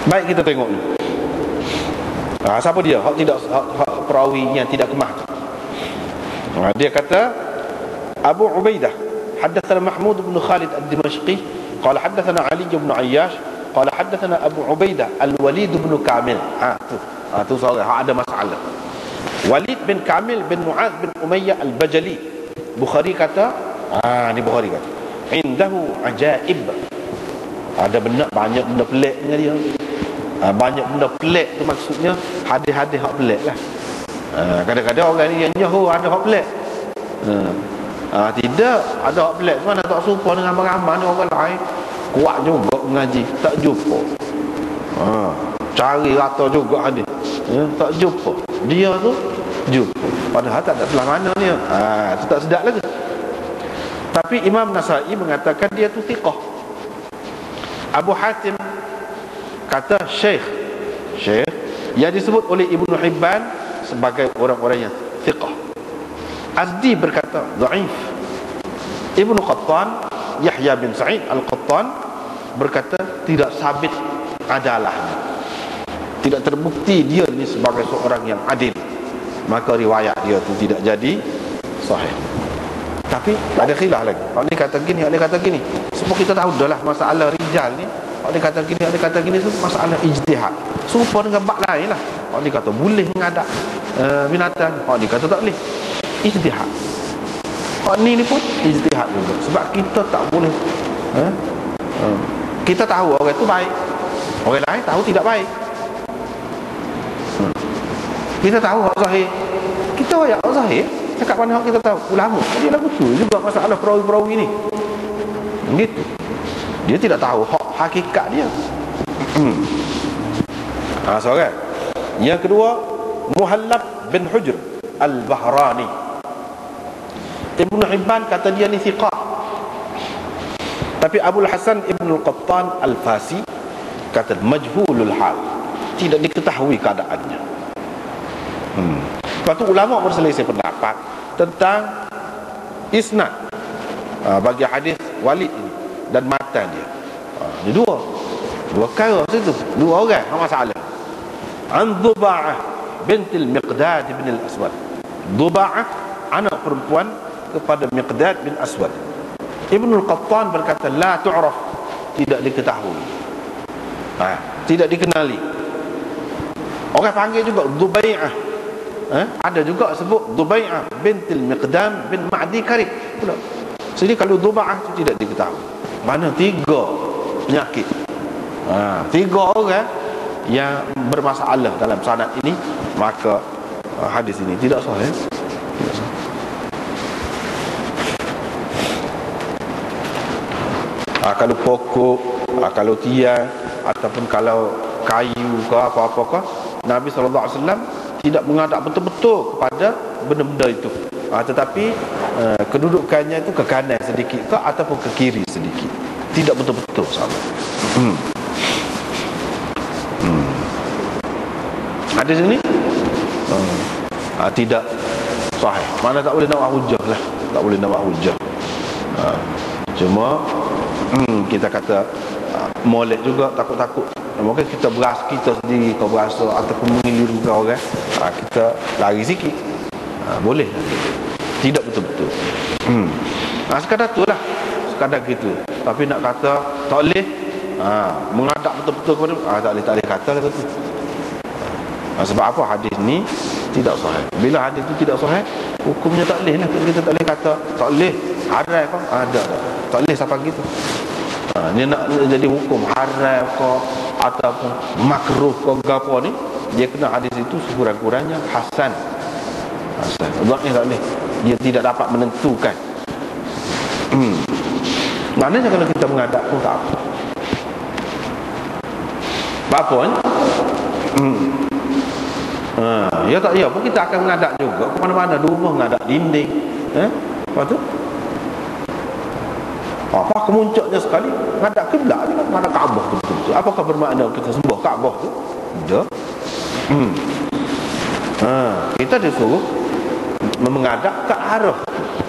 Baik, kita tengok ni. Siapa dia? Hak tidak, hak perawinya tidak kemah. Dia kata Abu Ubaidah haddatsana Mahmud bin Khalid ad-Dimashqi qala haddatsana Ali bin Ayyash qala haddatsana Abu Ubaidah Al-Walid bin Kamil. Tu seorang hak ada masalah. Walid bin Kamil bin Mu'adz bin Umayyah Al-Bajali. Bukhari kata, ni Bukhari kata, indahu ajaib. Ada banyak benda pelik dengan dia. Banyak benda pelik tu maksudnya hadis-hadis hak pelik lah. Kadang-kadang orang ni yang nyahu ada hak pelik. Tidak ada hak pelik tu mana tak serupa dengan ramai orang lain. Kuat juga mengaji, tak jumpa. Cari rata juga hadis, tak jumpa. Dia tu jumpa, padahal tak ada belah mana dia. Tu tak sedap lagi. Tapi Imam Nasai mengatakan dia tu thiqah. Abu Hatim kata Syekh yang disebut oleh Ibnu Hibban sebagai orang-orang yang thiqah. Azdi berkata dhaif. Ibnu Qattan, Yahya bin Sa'id Al-Qattan berkata tidak sabit adalahnya, tidak terbukti dia ni sebagai seorang yang adil, maka riwayat dia tu tidak jadi sahih. Tapi ada khilaf lagi. Orang ni kata gini, orang ni kata gini. Sebab kita tahu dah lah masalah rijal ni. Orang ni kata gini, orang ni kata gini, itu masalah ijtihad. Serupa dengan bab lain lah. Orang ni kata boleh mengadap binatang, orang ni kata tak boleh. Ijtihad. Orang ni pun ijtihad juga. Sebab kita tak boleh kita tahu orang tu baik, orang lain tahu tidak baik. Kita tahu hak zahir, kita wayak hak zahir. Cakap mana hak kita tahu? Ulama dia lagu tu juga masalah perawi-perawi ni. Gitu. Dia tidak tahu hak hakikat dia. Seorang. Yang kedua, Muhallab bin Hujr Al-Bahrani. Ibnu Hibban kata dia ni thiqah. Tapi Abul Hasan Ibnu Al-Qattan Al-Fasi kata majhulul hal, tidak diketahui keadaannya. Lepas tu ulama berselisih pendapat tentang isnad bagi hadis Walid ini dan matan dia. Ini dua perkara situ, dua orang masalah. An Dhuba'ah bintil Miqdad bin Al-Aswad. Dhuba'ah anak perempuan kepada Miqdad bin Aswad. Ibnu Al-Qattan berkata la tu'raf, tidak diketahui, tidak dikenali. Orang panggil juga Dhubai'ah. Ada juga sebut Dhubai'ah bintil Miqdam bin Ma'di Karib pula. Jadi kalau Dhubai'ah itu tidak diketahui. Mana tiga penyakit, tiga orang yang bermasalah dalam sanad ini, maka hadis ini tidak sahih. Kalau pokok, kalau tiang, ataupun kalau kayu ke apa-apa ke, Nabi SAW tidak mengadap betul-betul kepada benda-benda itu. Tetapi kedudukannya itu ke kanan sedikit ke ataupun ke kiri sedikit, tidak betul-betul sama. Hadis ini tidak sahih. Mana tak boleh nak hujah lah, tak boleh nak hujah. Cuma kita kata molek juga, takut-takut mungkin kita berasa kita sendiri kau berasa ataupun mengelirukan orang, kita lari sikit, boleh lah. Tidak betul-betul. Sekadar tu lah, sekadar gitu. Tapi nak kata tak boleh mengadap betul-betul kepada tak boleh kata kata tu. Sebab apa? Hadis ni tidak sahih. Bila hadis tu tidak sahih, hukumnya tak boleh lah. Kita tak boleh kata tak boleh haram kau, tak boleh sampai gitu. Dia nak jadi hukum haram kau ataupun makruh kau gapo ni, dia kena hadis itu sekurang-kurangnya hasan. Dhaif tak boleh. Dia tidak dapat menentukan. Maknanya kalau kita mengadap pun tak apa. Apa ni? Ya tak, ya pun kita akan mengadap juga ke mana-mana, di rumah mengadap dinding. Lepas tu apa kemuncaknya sekali menghadap kiblat ni, menghadap Kaabah betul-betul. Apakah bermakna kita sembah Kaabah tu? Tidak. Kita disuruh menghadap ke arah.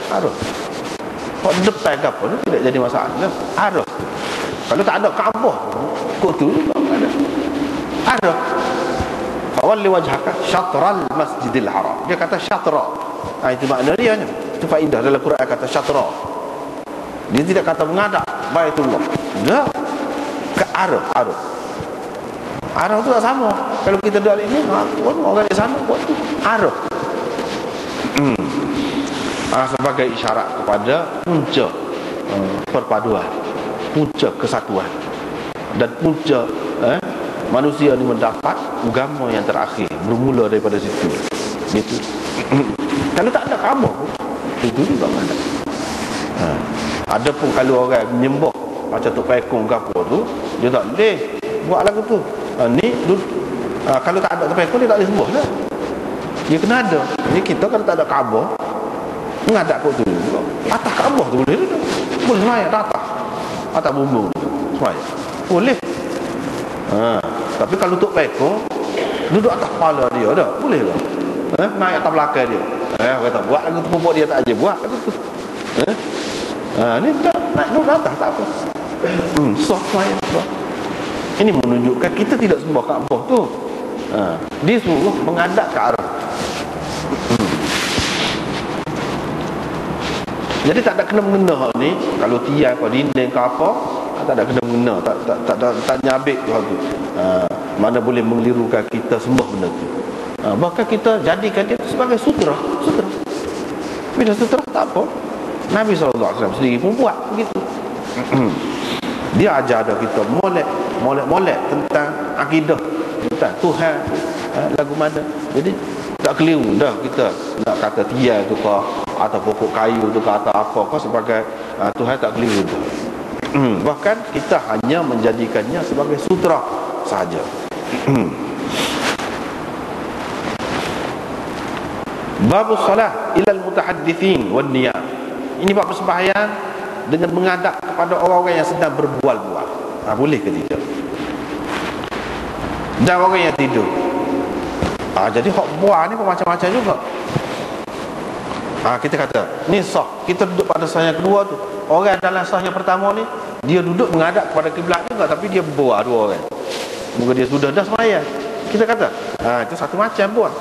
Kalau depan ke apa tu tidak jadi masalah. Arah tu. Kalau tak ada Kaabah, kok tu tak ada. Ada. Fawalli wajhaka syatral masjidil haram. Dia kata syatra. Itu makna dia ni. Itu faedah dalam Quran kata syatra. Dia tidak kata menghadap Baitullah. Dia ke arah. Arah tu tak sama. Kalau kita duduk ini, orang di sana buat tu arah. Sebagai isyarat kepada punca perpaduan, punca kesatuan, dan punca manusia ini mendapat agama yang terakhir bermula daripada situ. Gitu. Kalau tak ada Kaabah, itu juga ada. Ada pun kalau orang menyembah macam Tok Pekong ke apa tu, dia tak boleh buat lagu tu. Kalau tak ada Tok Pekong, dia tak boleh sembah lah. Dia kena ada. Ni kita kalau tak ada Kaabah, mengadap kot tu juga. Atas Kaabah tu boleh duduk. Boleh semayang atas bumbung tu semayang. Boleh. Tapi kalau Tok Pekong duduk atas kepala dia dah, boleh lah. Naik atas belakang dia. Orang kata buat lagu tu pun dia tak aja buat lagu tu. Ni tak naik duduk atas tak apa. Sah semayang. Ini menunjukkan kita tidak sembah Kaabah tu. Dia suruh menghadap ke arah. Jadi tak ada kena-mengena ni. Kalau tiang kau dinding ke apa, tak ada kena-mengena. Tak nyabik tu. Mana boleh mengelirukan kita sembah benda tu. Bahkan kita jadikan dia sebagai sutera. Bila sutera tak apa. Nabi SAW sendiri pun buat begitu. Dia ajar dah kita molek tentang akidah, tentang Tuhan, lagu mana. Jadi tak keliru dah kita nak kata tiang tu ke atau pokok kayu tu ke atau apa ke sebagai Tuhan, tak keliru dah. Bahkan kita hanya menjadikannya sebagai sutera sahaja. Babus salah ilal mutahaddithin wan niyam. Ini bab sembahyang dengan menghadap kepada orang-orang yang sedang berbual-bual. Boleh ke tidak? Dan orang yang tidur. Jadi hak buah ni pun macam-macam juga. Kita kata ni sah. Kita duduk pada sah yang kedua tu. Orang dalam sah yang pertama ni, dia duduk menghadap kepada kiblat juga, tapi dia buah dua orang. Moga dia sudah dah sembahyang. Kita kata itu satu macam buah.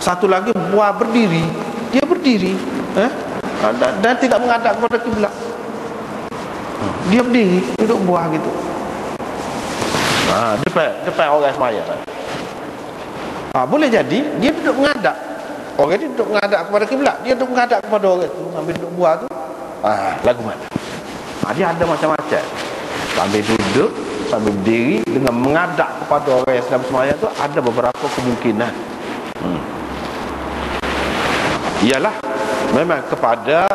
Satu lagi buah berdiri. Dia berdiri dan tidak menghadap kepada kiblat. Dia berdiri, duduk buah gitu. Depan orang sembahyang. Boleh jadi dia duduk menghadap. Orang ni duduk menghadap kepada kiblat, dia duduk menghadap kepada orang tu sambil duduk buah tu. Lagu mana? Dia ada macam-macam. Sambil duduk, sambil berdiri dengan menghadap kepada orang yang sedang sembahyang tu, ada beberapa kemungkinan. Ialah memang kepada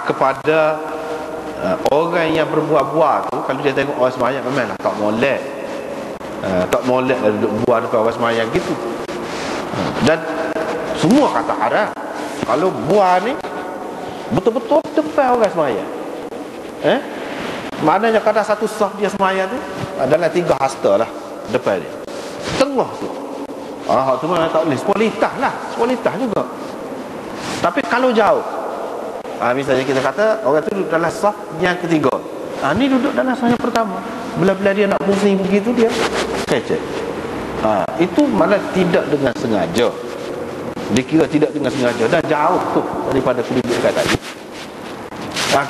kepada orang yang berbuat-buat tu, kalau dia tengok orang sembahyang memanglah tak molek. Tak molek lah duduk buah depan orang sembahyang gitu. Dan semua kata haram. Kalau buah ni betul-betul depan orang sembahyang, maknanya kadang satu sah dia sembahyang tu dalam 3 hasta lah depan dia, tengah tu. Tu memang tak boleh. Sepolitah lah, sepolitah juga. Tapi kalau jauh, misalnya kita kata orang tu duduk dalam sah yang ketiga, ni duduk dalam sah yang pertama, bila-bila dia nak pusing begitu dia kecek. Itu mana tidak dengan sengaja. Dikira tidak dengan sengaja dan jauh tu daripada kedudukan tadi.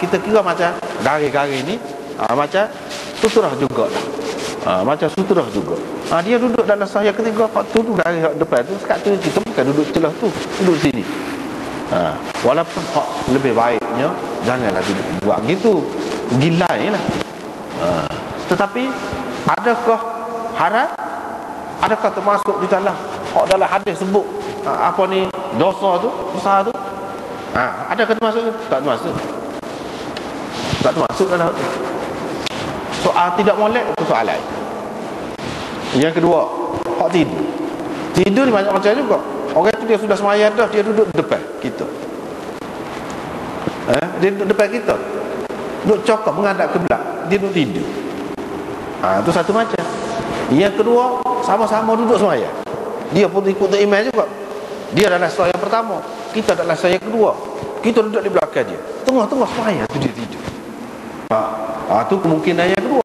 Kita kira macam garis-garis ni macam suturah juga lah. Macam suturah juga. Dia duduk dalam sah yang ketiga, tu garis depan tu, sekat tu kita bukan duduk celah tu, duduk sini. Walaupun lebih baiknya janganlah duduk buat gitu, gilai lah. Tetapi adakah haram? Adakah termasuk di dalam hadis sebut apa ni dosa tu besar tu? Adakah termasuk? Tak termasuk. Tak termasuk dalam tu. Soal tidak molek itu soal lain. Yang kedua, hak tidur. Tidur ni banyak macam juga. Orang tu dia sudah sembahyang dah, dia duduk depan kita. Dia duduk depan kita, duduk cokok menghadap kiblat, dia duduk tidur. Itu satu macam. Yang kedua, sama-sama duduk sembahyang. Dia pun ikut imam juga. Dia dalam sah yang pertama, kita dalam sah yang kedua. Kita duduk di belakang dia, tengah-tengah sembahyang tu dia tidur. Itu kemungkinan yang kedua.